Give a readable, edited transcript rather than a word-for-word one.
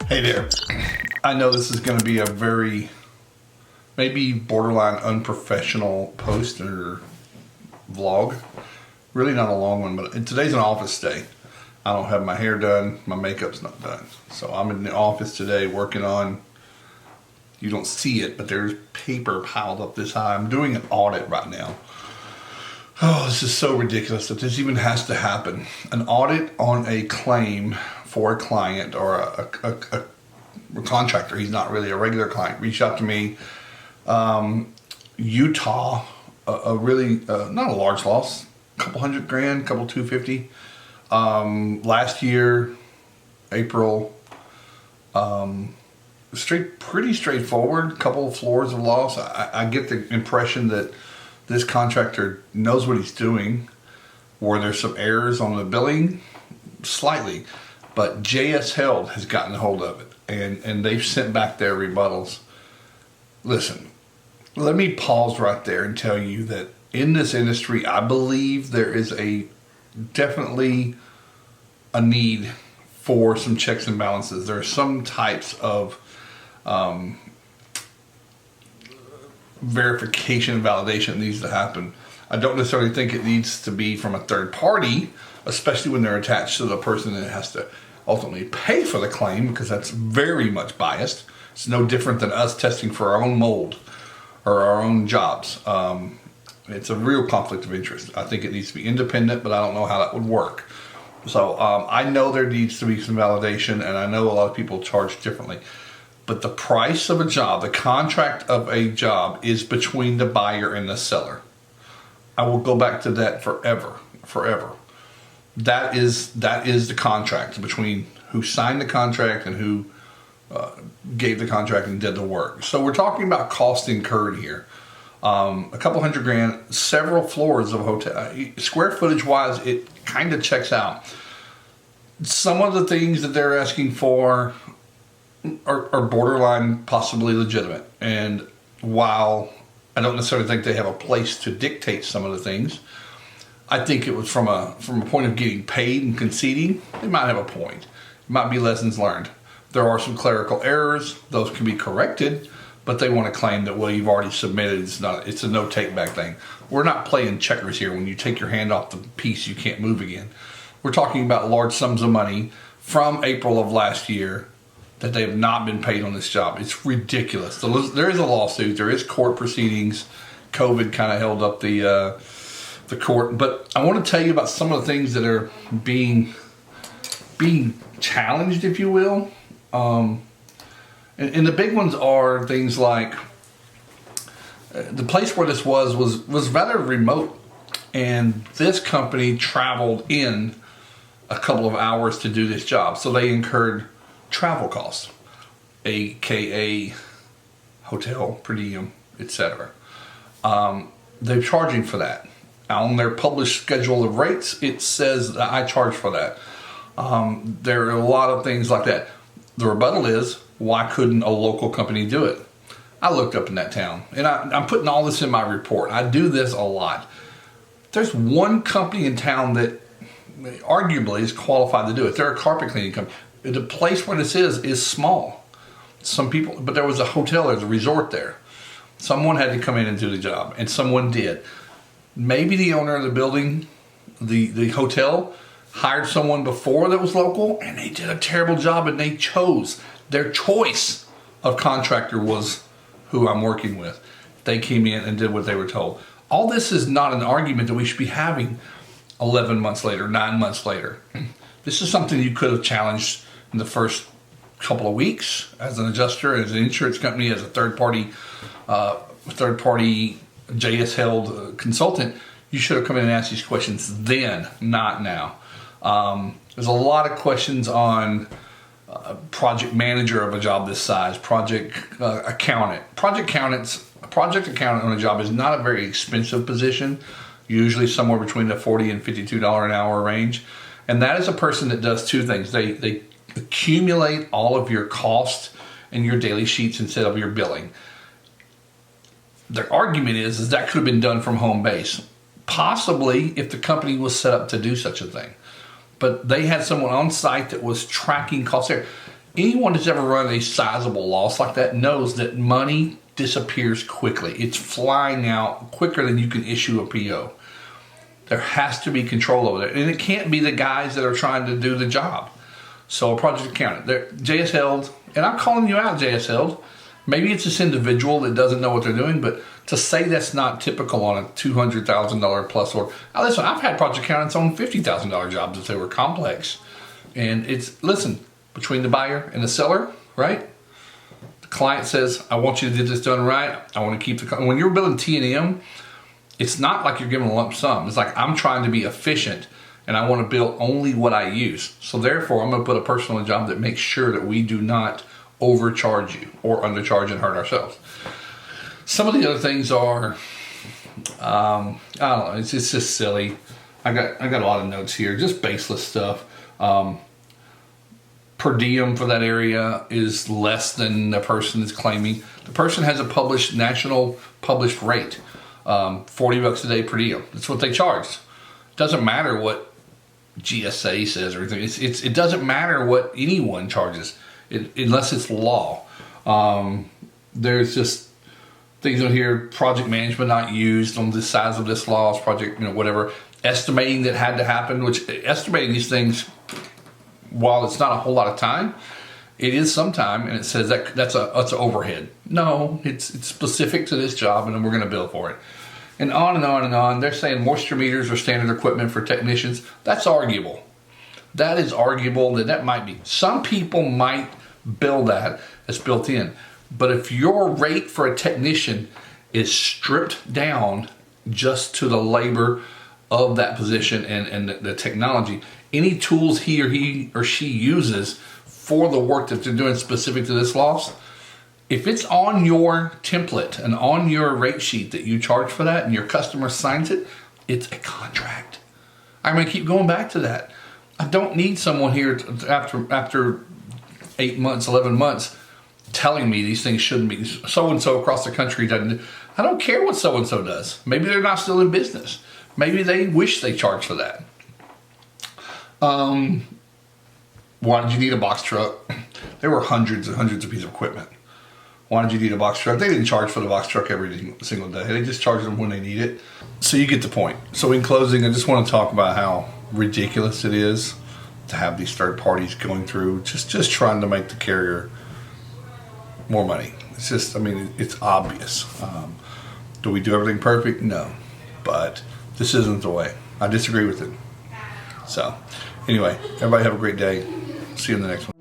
Hey there. I know this is going to be a very, maybe borderline unprofessional post or vlog. Really not a long one, but today's an office day. I don't have my hair done, my makeup's not done. So I'm in the office today working on, you don't see it, but there's paper piled up this high. I'm doing an audit right now. Oh, this is so ridiculous that this even has to happen. An audit on a claim for a client or a contractor. He's not really a regular client. Reached out to me. Utah, a really, not a large loss, a couple $100,000, couple 250. Last year, April, pretty straightforward, couple of floors of loss. I get the impression that this contractor knows what he's doing. Were there some errors on the billing? Slightly. But JS Held has gotten a hold of it, and they've sent back their rebuttals. Listen, let me pause right there and tell you that in this industry, I believe there is definitely a need for some checks and balances. There are some types of verification and validation that needs to happen. I don't necessarily think it needs to be from a third party, especially when they're attached to the person that has to ultimately pay for the claim, because that's very much biased. It's no different than us testing for our own mold or our own jobs. It's a real conflict of interest. I think it needs to be independent, but I don't know how that would work. So I know there needs to be some validation, and I know a lot of people charge differently. But the price of a job, the contract of a job, is between the buyer and the seller. I will go back to that forever. That is the contract between who signed the contract and who gave the contract and did the work. So we're talking about cost incurred here. A couple $100,000, several floors of hotel. Square footage wise, it kind of checks out. Some of the things that they're asking for are borderline possibly legitimate. And while I don't necessarily think they have a place to dictate some of the things, I think it was from a point of getting paid and conceding, they might have a point. It might be lessons learned. There are some clerical errors, those can be corrected, but they want to claim that, well, you've already submitted, it's a no take back thing. We're not playing checkers here. When you take your hand off the piece, you can't move again. We're talking about large sums of money from April of last year that they have not been paid on this job. It's ridiculous. There is a lawsuit, there is court proceedings. COVID kind of held up the court, but I want to tell you about some of the things that are being challenged, if you will. And the big ones are things like the place where this was rather remote, and this company traveled in a couple of hours to do this job, so they incurred travel costs, aka hotel per diem, etc. They're charging for that. On their published schedule of rates, it says that I charge for that. There are a lot of things like that. The rebuttal is, why couldn't a local company do it? I looked up in that town, and I'm putting all this in my report. I do this a lot. There's one company in town that arguably is qualified to do it. They're a carpet cleaning company. The place where this is small. Some people, but there was a hotel, there's a resort there. Someone had to come in and do the job, and someone did. Maybe the owner of the building, the hotel, hired someone before that was local, and they did a terrible job, and they chose. Their choice of contractor was who I'm working with. They came in and did what they were told. All this is not an argument that we should be having 11 months later, 9 months later. This is something you could have challenged in the first couple of weeks as an adjuster, as an insurance company, as a third party JS Held consultant. You should have come in and asked these questions then, not now. There's a lot of questions on project manager of a job this size, project accountant. Project accountant on a job is not a very expensive position, usually somewhere between the $40 and $52 an hour range. And that is a person that does two things. They accumulate all of your costs in your daily sheets instead of your billing. Their argument is that could have been done from home base. Possibly if the company was set up to do such a thing. But they had someone on site that was tracking costs there. Anyone that's ever run a sizable loss like that knows that money disappears quickly. It's flying out quicker than you can issue a PO. There has to be control over it. And it can't be the guys that are trying to do the job. So a project accountant, JS Held, and I'm calling you out, JS Held. Maybe it's this individual that doesn't know what they're doing, but to say that's not typical on a $200,000 plus order. Now listen, I've had project accountants on $50,000 jobs if they were complex. And listen, between the buyer and the seller, right? The client says, I want you to get this done right. I want to keep when you're billing T&M, it's not like you're giving a lump sum. It's like I'm trying to be efficient and I want to bill only what I use. So therefore, I'm going to put a person on a job that makes sure that we do not overcharge you or undercharge and hurt ourselves. Some of the other things are, I don't know, it's just silly. I got a lot of notes here, just baseless stuff. Per diem for that area is less than the person is claiming. The person has a national published rate. $40 a day per diem. That's what they charge. It doesn't matter what GSA says or anything. It doesn't matter what anyone charges, unless it's law. There's just things on here. Project management not used on the size of this loss. Project, whatever. Estimating that had to happen. Which estimating these things, while it's not a whole lot of time, it is some time, and it says that's an overhead. No, it's specific to this job, and then we're going to bill for it. And on and on and on. They're saying moisture meters are standard equipment for technicians. That's arguable. That is arguable that might be. Some people might bill that as built in. But if your rate for a technician is stripped down just to the labor of that position and the technology, any tools he or she uses for the work that they're doing specific to this loss, if it's on your template and on your rate sheet that you charge for that and your customer signs it, it's a contract. I'm going to keep going back to that. I don't need someone here after 8 months, 11 months telling me these things shouldn't be. So-and-so across the country doesn't. I don't care what so-and-so does. Maybe they're not still in business. Maybe they wish they charged for that. Why did you need a box truck? There were hundreds and hundreds of pieces of equipment. Why did you need a box truck? They didn't charge for the box truck every single day. They just charged them when they need it. So you get the point. So in closing, I just want to talk about how ridiculous it is to have these third parties going through, just trying to make the carrier more money. It's just, it's obvious. Do we do everything perfect? No. But this isn't the way. I disagree with it. So anyway, everybody have a great day. See you in the next one.